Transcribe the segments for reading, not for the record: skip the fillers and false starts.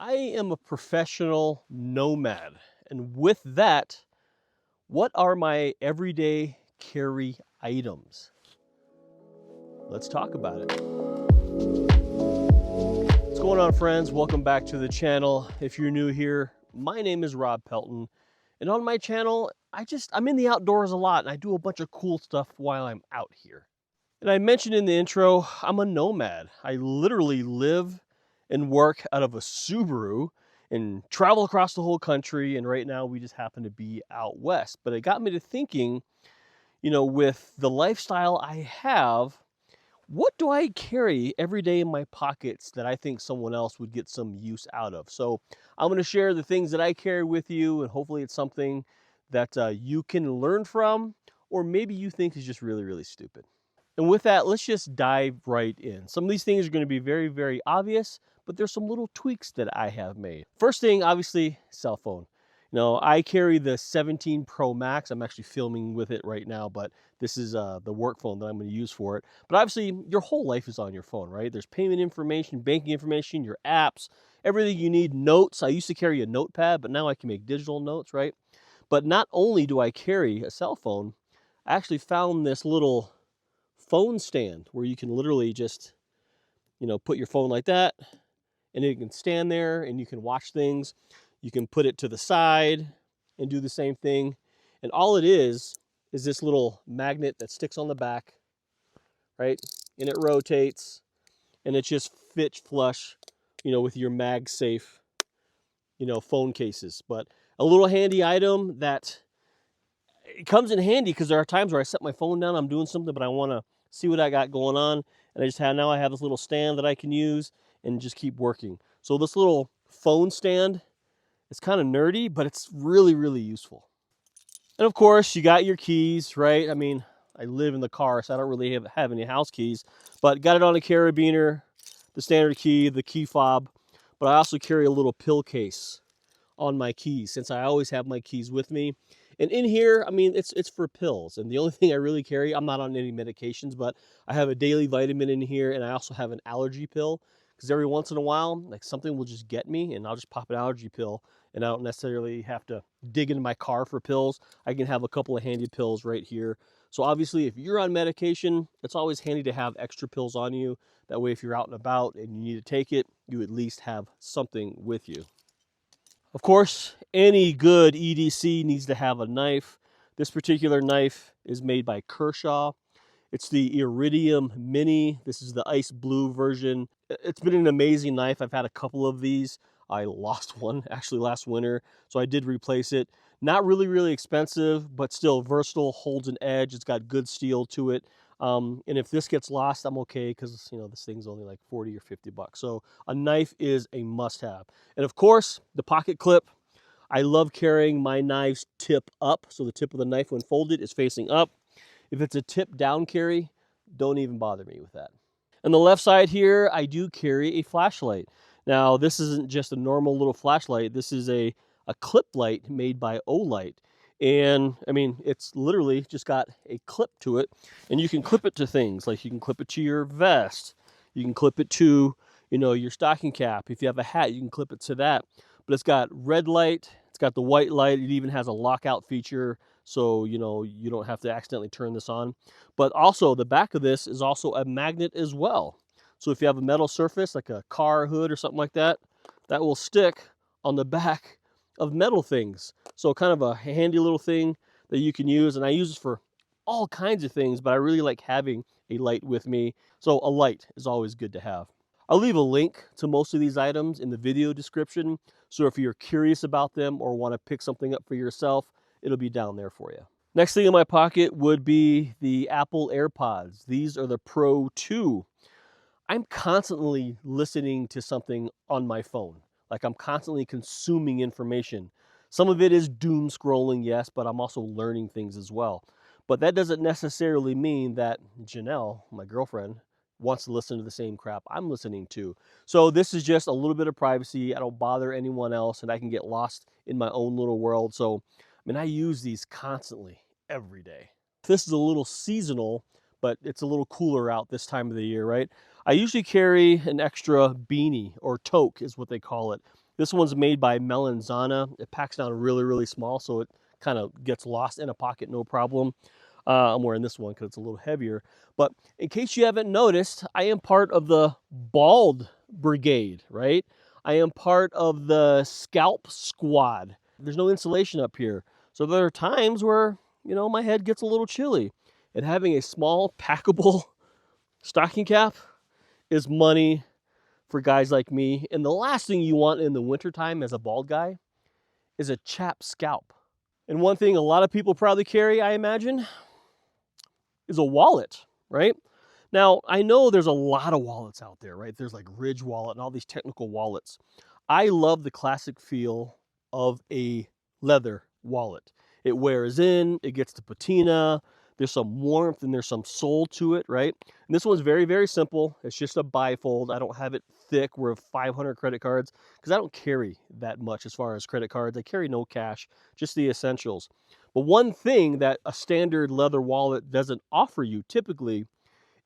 I am a professional nomad. And with that, what are my everyday carry items? Let's talk about it. What's going on, friends? Welcome back to the channel. If you're new here, my name is Rob Pelton. And on my channel, I'm in the outdoors a lot and I do a bunch of cool stuff while I'm out here. And I mentioned in the intro, I'm a nomad. I literally live and work out of a Subaru and travel across the whole country. And right now we just happen to be out west. But it got me to thinking, with the lifestyle I have, what do I carry every day in my pockets that I think someone else would get some use out of? So I'm going to share the things that I carry with you, and hopefully it's something that you can learn from, or maybe you think is just really, really stupid. And with that, let's just dive right in. Some of these things are going to be very, very obvious, but there's some little tweaks that I have made. First thing, obviously, cell phone. I carry the 17 Pro Max. I'm actually filming with it right now, but this is the work phone that I'm going to use for it. But obviously, your whole life is on your phone, right? There's payment information, banking information, your apps, everything you need, notes. I used to carry a notepad, but now I can make digital notes, right? But not only do I carry a cell phone, I actually found this little phone stand where you can literally just, put your phone like that and it can stand there and you can watch things. You can put it to the side and do the same thing. And all it is this little magnet that sticks on the back, right? And it rotates and it just fits flush, with your MagSafe, phone cases. But a little handy item that it comes in handy because there are times where I set my phone down, I'm doing something, but I want to see what I got going on. And now I have this little stand that I can use and just keep working. So this little phone stand, it's kind of nerdy, but it's really, really useful. And of course, you got your keys, right? I mean, I live in the car, so I don't really have any house keys, but got it on a carabiner, the standard key, the key fob. But I also carry a little pill case on my keys since I always have my keys with me. And in here, I mean, it's for pills. And the only thing I really carry, I'm not on any medications, but I have a daily vitamin in here, and I also have an allergy pill because every once in a while, like something will just get me, and I'll just pop an allergy pill, and I don't necessarily have to dig into my car for pills. I can have a couple of handy pills right here. So obviously, if you're on medication, it's always handy to have extra pills on you. That way, if you're out and about and you need to take it, you at least have something with you. Of course, any good EDC needs to have a knife. This particular knife is made by Kershaw. It's the Iridium Mini. This is the ice blue version. It's been an amazing knife. I've had a couple of these. I lost one actually last winter, so I did replace it. Not really, really expensive, but still versatile, holds an edge. It's got good steel to it. And if this gets lost, I'm okay because, this thing's only like 40 or 50 bucks. So a knife is a must-have. And of course, the pocket clip. I love carrying my knives tip up, so the tip of the knife when folded is facing up. If it's a tip down carry, don't even bother me with that. On the left side here, I do carry a flashlight. Now, this isn't just a normal little flashlight. This is a clip light made by Olight. And I mean, it's literally just got a clip to it, and you can clip it to things like you can clip it to your vest. You can clip it to, your stocking cap. If you have a hat, you can clip it to that. But it's got red light, it's got the white light. It even has a lockout feature, so you don't have to accidentally turn this on. But also the back of this is also a magnet as well. So if you have a metal surface like a car hood or something like that, that will stick on the back of metal things. So kind of a handy little thing that you can use, and I use this for all kinds of things, but I really like having a light with me. So a light is always good to have. I'll leave a link to most of these items in the video description, so if you're curious about them or want to pick something up for yourself, it'll be down there for you. Next thing in my pocket would be the Apple AirPods. These are the Pro 2. I'm constantly listening to something on my phone. Like I'm constantly consuming information. Some of it is doom scrolling, yes, but I'm also learning things as well. But that doesn't necessarily mean that Janelle, my girlfriend, wants to listen to the same crap I'm listening to. So this is just a little bit of privacy. I don't bother anyone else, and I can get lost in my own little world. So, I use these constantly every day. This is a little seasonal, but it's a little cooler out this time of the year, right? I usually carry an extra beanie, or toque is what they call it. This one's made by Melanzna. It packs down really, really small, so it kind of gets lost in a pocket, no problem. I'm wearing this one because it's a little heavier. But in case you haven't noticed, I am part of the bald brigade, right? I am part of the scalp squad. There's no insulation up here. So there are times where, you know, my head gets a little chilly. And having a small, packable stocking cap is money for guys like me. And the last thing you want in the wintertime as a bald guy is a chapped scalp. And one thing a lot of people probably carry, I imagine, is a wallet, right? Now, I know there's a lot of wallets out there, right? There's like Ridge Wallet and all these technical wallets. I love the classic feel of a leather wallet. It wears in, it gets the patina, there's some warmth and there's some soul to it, right? And this one's very, very simple. It's just a bifold. I don't have it thick. We're 500 credit cards because I don't carry that much as far as credit cards. I carry no cash, just the essentials. But one thing that a standard leather wallet doesn't offer you typically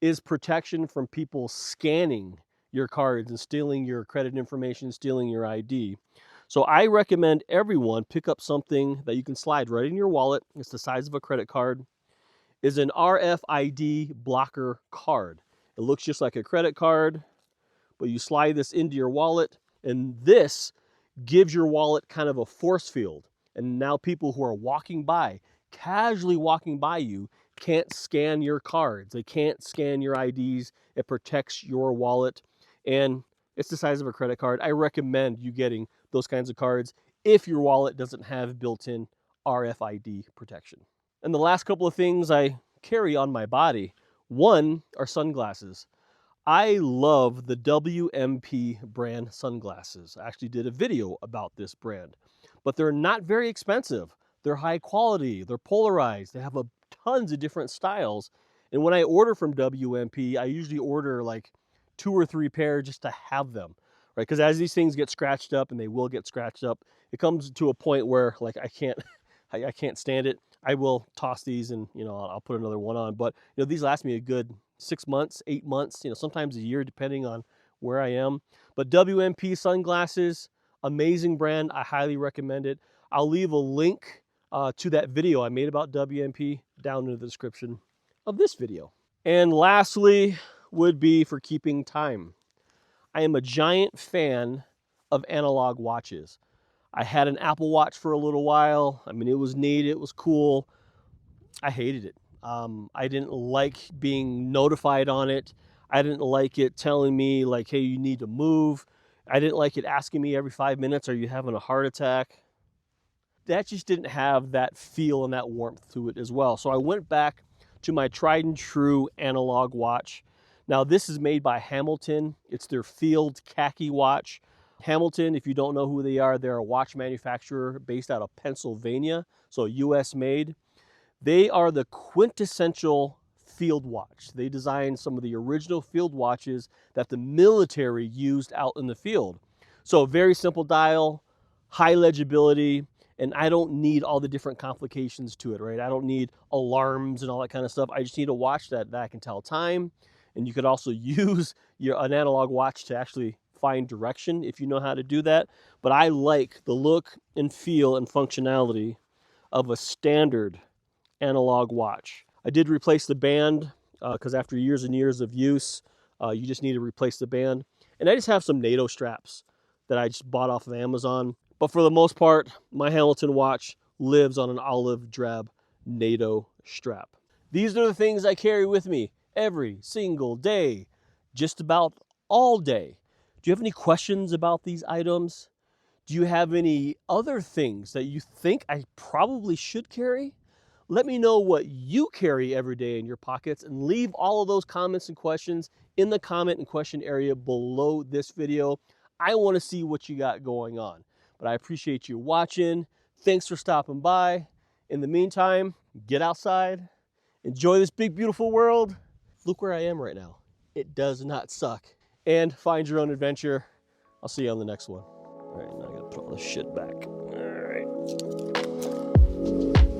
is protection from people scanning your cards and stealing your credit information, stealing your ID. So I recommend everyone pick up something that you can slide right in your wallet. It's the size of a credit card. Is an RFID blocker card. It looks just like a credit card, but you slide this into your wallet, and this gives your wallet kind of a force field. And now people who are walking by, casually walking by you, can't scan your cards. They can't scan your IDs. It protects your wallet, and it's the size of a credit card. I recommend you getting those kinds of cards if your wallet doesn't have built-in RFID protection. And the last couple of things I carry on my body, one are sunglasses. I love the WMP brand sunglasses. I actually did a video about this brand, but they're not very expensive. They're high quality, they're polarized, they have tons of different styles. And when I order from WMP, I usually order like 2 or 3 pair just to have them, right? Because as these things get scratched up, and they will get scratched up, it comes to a point where like I can't stand it. I will toss these and, you know, I'll put another one on. But, you know, these last me a good 6 months, 8 months, you know, sometimes a year, depending on where I am. But WMP Sunglasses, amazing brand. I highly recommend it. I'll leave a link to that video I made about WMP down in the description of this video. And lastly would be for keeping time. I am a giant fan of analog watches. I had an Apple Watch for a little while. I mean, it was neat, it was cool. I hated it. I didn't like being notified on it. I didn't like it telling me like, hey, you need to move. I didn't like it asking me every 5 minutes, are you having a heart attack? That just didn't have that feel and that warmth to it as well. So I went back to my tried and true analog watch. Now this is made by Hamilton. It's their Field Khaki watch. Hamilton, if you don't know who they are, they're a watch manufacturer based out of Pennsylvania, so US made. They are the quintessential field watch. They designed some of the original field watches that the military used out in the field. So very simple dial, high legibility, and I don't need all the different complications to it, right? I don't need alarms and all that kind of stuff. I just need a watch that I can tell time. And you could also use an analog watch to actually find direction if you know how to do that. But I like the look and feel and functionality of a standard analog watch. I did replace the band because after years and years of use, you just need to replace the band. And I just have some NATO straps that I just bought off of Amazon. But for the most part, my Hamilton watch lives on an olive drab NATO strap. These are the things I carry with me every single day, just about all day. Do you have any questions about these items? Do you have any other things that you think I probably should carry? Let me know what you carry every day in your pockets, and leave all of those comments and questions in the comment and question area below this video. I want to see what you got going on. But I appreciate you watching. Thanks for stopping by. In the meantime, get outside, enjoy this big, beautiful world. Look where I am right now. It does not suck. And find your own adventure. I'll see you on the next one. All right, now I gotta put all this shit back. All right.